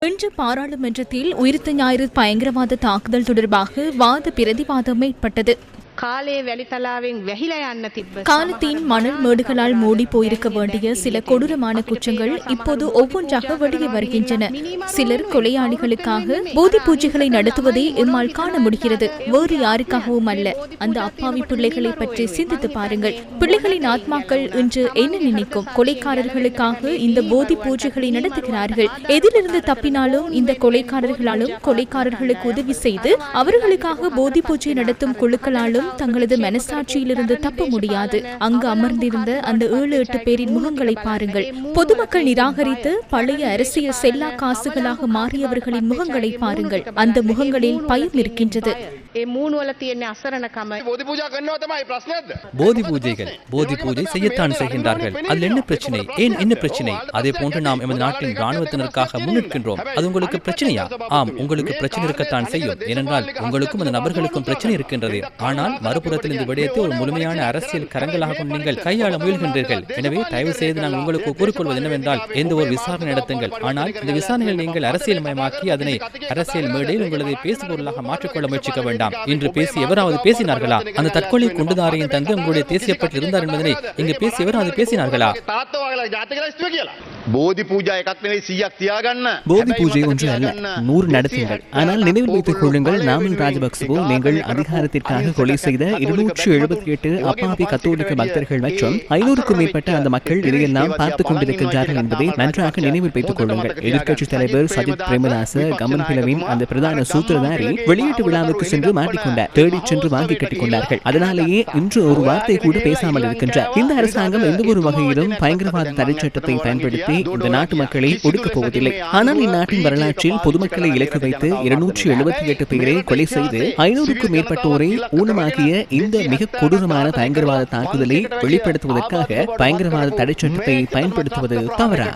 இன்று பாராளுமன்றத்தில் உயிர்த்த ஞாயிறு பயங்கரவாத தாக்குதல் தொடர்பாக வாத பிரதிவாதம் ஏற்பட்டது. காலத்தின் மணல் மேடுகளால் மூடி போயிருக்க வேண்டிய சில கொடூரமான குற்றங்கள் இப்போது ஒவ்வொன்றாக வெளியே வருகின்றன. சிலர் கொலையாளிகளுக்காக போதி பூஜைகளை நடத்துவதை எம்மால் காண முடிகிறது. வேறு யாருக்காகவும் அல்ல. அந்த அப்பாவி பிள்ளைகளை பற்றி சிந்தித்து பாருங்கள். பிள்ளைகளின் ஆத்மாக்கள் இன்று என்ன நினைக்கும்? கொலைக்காரர்களுக்காக இந்த போதி பூஜைகளை நடத்துகிறார்கள். எதிலிருந்து தப்பினாலும் இந்த கொலைக்காரர்களாலும் கொலைக்காரர்களுக்கு உதவி செய்து அவர்களுக்காக போதி பூஜை நடத்தும் குழுக்களாலும் தங்களது மனசாட்சியிலிருந்து தப்ப முடியாது. அங்கு அமர்ந்திருந்த அந்த 7-8 பேரின் முகங்களை பாருங்கள். பொதுமக்கள் நிராகரித்து பழைய அரசியல் செல்லா காசுகளாக மாறியவர்களின் முகங்களை பாருங்கள். அந்த முகங்களில் பயம் இருக்கின்றது. போதி பூஜைகள் போதி பூஜை செய்யத்தான் செய்கின்றார்கள். அதில் என்ன பிரச்சனை? ஏன் என்ன பிரச்சனை? அதே போன்று நாம் எமது நாட்டின் ராணுவத்தினருக்காக முன்னிற்கின்றோம். அது உங்களுக்கு பிரச்சனையா? ஆம், உங்களுக்கு பிரச்சனை இருக்கத்தான் செய்யும். ஏனென்றால் உங்களுக்கும் அந்த நபர்களுக்கும் பிரச்சனை இருக்கின்றது. ஆனால் மறுபுறத்தில் இந்த விடயத்தை ஒரு முழுமையான அரசியல் கரங்களாக நீங்கள் கையாள முயல்கின்றீர்கள். எனவே தயவு செய்து நான் உங்களுக்கு கூறிக்கொள்வது என்னவென்றால், எந்த ஒரு விசாரணை நடத்துங்கள். ஆனால் இந்த விசாரணைகள் நீங்கள் அரசியல் மயமாக்கி அதனை அரசியல் மேடையில் உங்களது பேசுபொருளாக மாற்றிக்கொள்ள முயற்சிக்க வேண்டாம். இன்று பேசி எவராவது பேசினார்களா? அந்த தற்கொலை குண்டுதாரியின் தந்தை உங்களுடைய தேசிய பற்றி இருந்தார் என்பதனை இங்கு பேசி எவராவது பேசினார்களா? போதி பூஜை ஒன்று அல்ல, 100 நடத்துங்கள். ஆனால் நினைவில் வைத்துக் கொள்ளுங்கள், நாமல் ராஜபக்சவோ நீங்கள் அதிகாரத்திற்காக கொலை செய்த 278 அப்பாவி கத்தோலிக்க பக்தர்கள் மற்றும் 500க்கும் மேற்பட்ட அந்த மக்கள் இதையெல்லாம் பார்த்துக் கொண்டிருக்கின்றார்கள் என்பதை நன்றாக நினைவில் வைத்துக் கொள்ளுங்கள். எதிர்க்கட்சித் தலைவர் சஜித் பிரேமதாச கமன் பிளவின் அந்த பிரதான சூத்திரதாரி வெளியீட்டு விழாவுக்கு சென்று மாட்டிக்கொண்டார். தேடிச் சென்று வாங்கி கட்டிக் கொண்டார்கள். அதனாலேயே இன்று ஒரு வார்த்தை கூட பேசாமல் இருக்கின்றார். இந்த அரசாங்கம் எந்த ஒரு வகையிலும் பயங்கரவாத தடை சட்டத்தை பயன்படுத்தி இந்த நாட்டு மக்களை ஒடுக்கப் போவதில்லை. ஆனால் இந்நாட்டின் வரலாற்றில் பொதுமக்களை இலக்கு வைத்து 278 பேரை கொலை செய்து 500க்கும் மேற்பட்டோரை ஊனமாக்கிய இந்த மிக கொடூரமான பயங்கரவாத தாக்குதலை வெளிப்படுத்துவதற்காக பயங்கரவாத தடை சட்டத்தை பயன்படுத்துவது தவறா?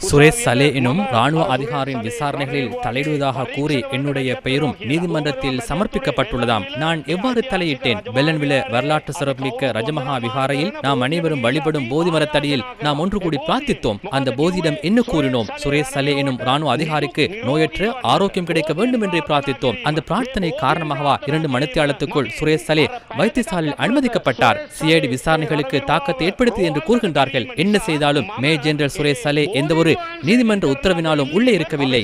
சுரேஷ் சலே எனும் ராணுவ அதிகாரியின் விசாரணைகளில் தலையிடுவதாக கூறி என்னுடைய பெயரும் நீதிமன்றத்தில் சமர்ப்பிக்கப்பட்டுள்ளதாம். நான் எவ்வாறு தலையிட்டேன்? பெலன்வில வரலாற்று சிறப்புமிக்க ரஜமகா விகாரையில் நாம் அனைவரும் வழிபடும் போதி மரத்தடியில் நாம் ஒன்று கூடி பிரார்த்தித்தோம். அந்த போதியிடம் என்ன கூறினோம்? சுரேஷ் சலே எனும் ராணுவ அதிகாரிக்கு நோயற்ற ஆரோக்கியம் கிடைக்க வேண்டும் என்றே பிரார்த்தித்தோம். அந்த பிரார்த்தனை காரணமாகவா 2 மணித்தியாலத்துக்குள் சுரேஷ் சலே வைத்தியசாலையில் அனுமதிக்கப்பட்டார்? சிஐடி விசாரணைகளுக்கு தாக்கத்தை ஏற்படுத்தியது என்று கூறுகின்றார்கள். என்ன செய்தாலும் மேஜர் ஜெனரல் சுரேஷ் சலே எந்த ஒரு நீதிமன்ற உத்தரவினாலும் உள்ளே இருக்கவில்லை.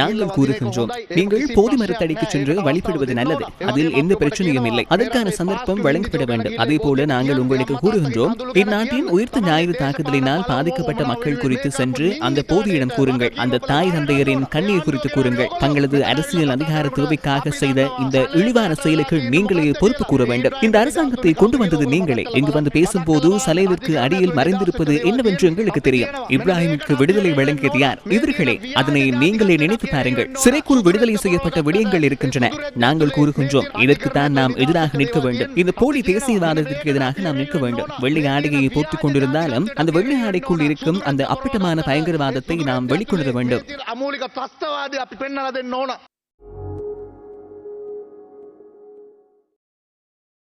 நாங்கள் கூறுகின்றோம், நீங்கள் போதி மரத்தடிக்கு சென்று வழிபடுவது நல்லது. அதில் எந்த பிரச்சனையும் இல்லை. அதற்கான சந்தர்ப்பம் வழங்கப்பட வேண்டும். அதே போல நாங்கள் உங்களுக்கு கூறுகின்றோம், இந்நாட்டின் உயிர்த்த ஞாயிறு தாக்குதலினால் பாதிக்கப்பட்ட மக்கள் குறித்து சென்று அந்த போதியிடம் கூறுங்கள். அந்த தாய் தந்தையரின் கண்ணீர் குறித்து கூறுங்கள். தங்களது அரசியல் அதிகார தேவைக்காக செய்த இந்த இழிவான செயலுக்கு நீங்களே பொறுப்பு கூற வேண்டும். இந்த அரசாங்கத்தை கொண்டு வந்தது நீங்களே. இங்கு வந்து பேசும்போது சலேவிற்கு அடியில் மறைந்திருப்பது என்னவென்று எங்களுக்கு தெரியும். இப்ராஹிமுக்கு விடுதலை வழங்கியது யார்? இவர்களே. அதனை நீங்களே நினைத்து பாருங்கள். சிறைக்குள் விடுதலை செய்யப்பட்ட விடயங்கள் இருக்கின்றன. நாங்கள் கூறுகின்றோம், இதற்குத்தான் நாம் எதிராக நிற்க வேண்டும். இந்த போலி தேசியவாதத்திற்கு எதிராக நாம் நிற்க வேண்டும். வெள்ளை ஆடையை போட்டுக் கொண்டிருந்தாலும் அந்த வெள்ளை ஆடைக்குள் இருக்கும் அந்த அப்பட்டமான பயங்கரவாதத்தை நாம் வெளிக்கொணர வேண்டும்.